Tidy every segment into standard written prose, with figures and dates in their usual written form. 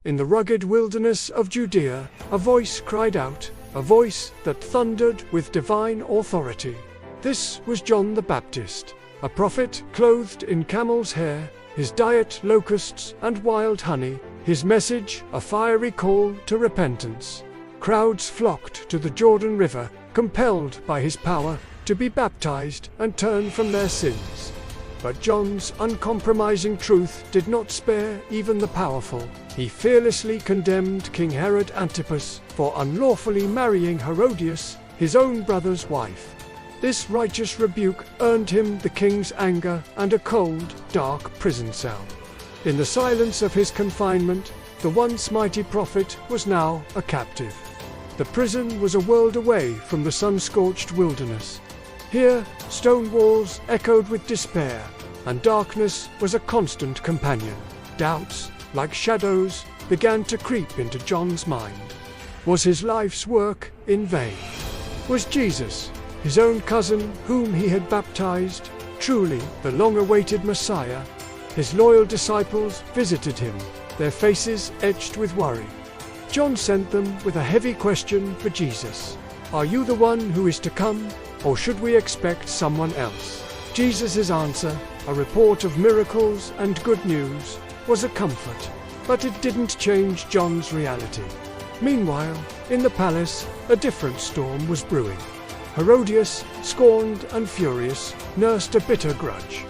In the rugged wilderness of Judea, a voice cried out, a voice that thundered with divine authority. This was John the Baptist, a prophet clothed in camel's hair, his diet locusts and wild honey, his message a fiery call to repentance. Crowds flocked to the Jordan River, compelled by his power to be baptized and turn from their sins. But John's uncompromising truth did not spare even the powerful. He fearlessly condemned King Herod Antipas for unlawfully marrying Herodias, his own brother's wife. This righteous rebuke earned him the king's anger and a cold, dark prison cell. In the silence of his confinement, the once mighty prophet was now a captive. The prison was a world away from the sun-scorched wilderness. Here, stone walls echoed with despair, and darkness was a constant companion. Doubts, like shadows, began to creep into John's mind. Was his life's work in vain? Was Jesus, his own cousin whom he had baptized, truly the long-awaited Messiah? His loyal disciples visited him, their faces etched with worry. John sent them with a heavy question for Jesus. Are you the one who is to come, or should we expect someone else? Jesus' answer, a report of miracles and good news, was a comfort, but it didn't change John's reality. Meanwhile, in the palace, a different storm was brewing. Herodias, scorned and furious, nursed a bitter grudge.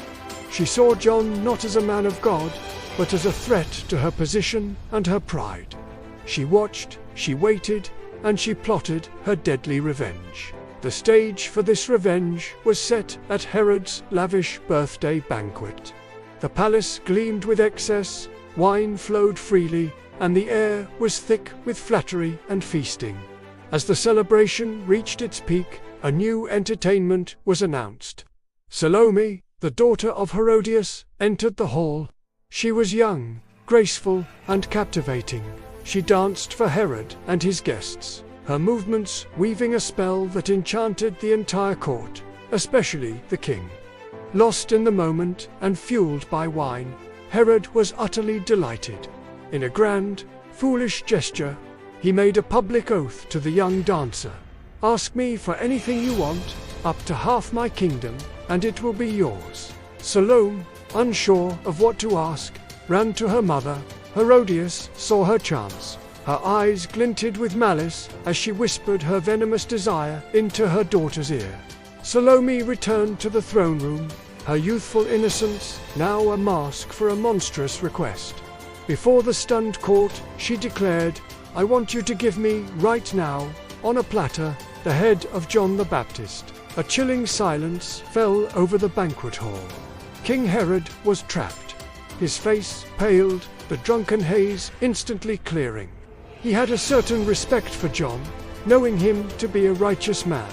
She saw John not as a man of God, but as a threat to her position and her pride. She watched, she waited, and she plotted her deadly revenge. The stage for this revenge was set at Herod's lavish birthday banquet. The palace gleamed with excess, wine flowed freely, and the air was thick with flattery and feasting. As the celebration reached its peak, a new entertainment was announced. Salome, the daughter of Herodias, entered the hall. She was young, graceful, and captivating. She danced for Herod and his guests, her movements weaving a spell that enchanted the entire court, especially the king. Lost in the moment and fueled by wine, Herod was utterly delighted. In a grand, foolish gesture, he made a public oath to the young dancer. Ask me for anything you want, up to half my kingdom, and it will be yours. Salome, unsure of what to ask, ran to her mother. Herodias saw her chance. Her eyes glinted with malice as she whispered her venomous desire into her daughter's ear. Salome returned to the throne room, her youthful innocence now a mask for a monstrous request. Before the stunned court, she declared, I want you to give me, right now, on a platter, the head of John the Baptist. A chilling silence fell over the banquet hall. King Herod was trapped. His face paled, the drunken haze instantly clearing. He had a certain respect for John, knowing him to be a righteous man.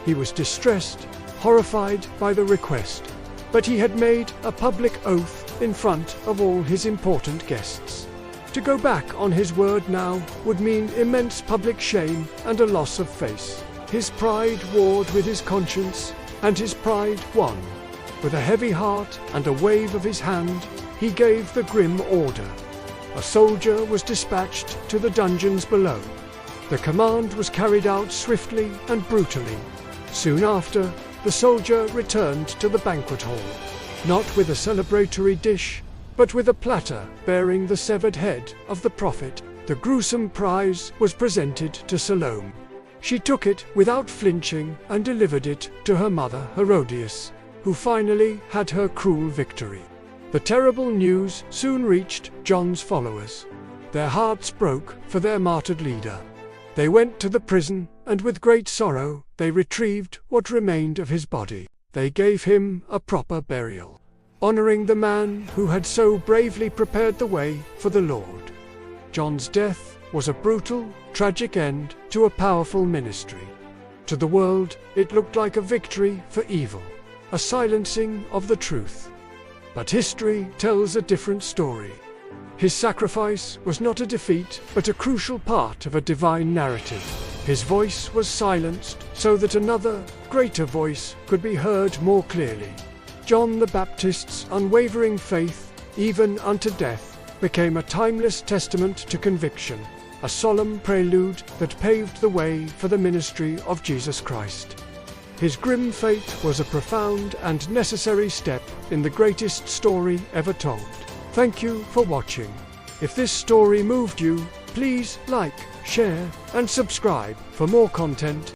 He was distressed, horrified by the request, but he had made a public oath in front of all his important guests. To go back on his word now would mean immense public shame and a loss of face. His pride warred with his conscience, and his pride won. With a heavy heart and a wave of his hand, he gave the grim order. A soldier was dispatched to the dungeons below. The command was carried out swiftly and brutally. Soon after, the soldier returned to the banquet hall, not with a celebratory dish, but with a platter bearing the severed head of the prophet. The gruesome prize was presented to Salome. She took it without flinching and delivered it to her mother Herodias, who finally had her cruel victory. The terrible news soon reached John's followers. Their hearts broke for their martyred leader. They went to the prison, and with great sorrow they retrieved what remained of his body. They gave him a proper burial, honoring the man who had so bravely prepared the way for the Lord. John's death was a brutal, tragic end to a powerful ministry. To the world, it looked like a victory for evil, a silencing of the truth. But history tells a different story. His sacrifice was not a defeat, but a crucial part of a divine narrative. His voice was silenced so that another, greater voice could be heard more clearly. John the Baptist's unwavering faith, even unto death, became a timeless testament to conviction, a solemn prelude that paved the way for the ministry of Jesus Christ. His grim fate was a profound and necessary step in the greatest story ever told. Thank you for watching. If this story moved you, please like, share, and subscribe for more content.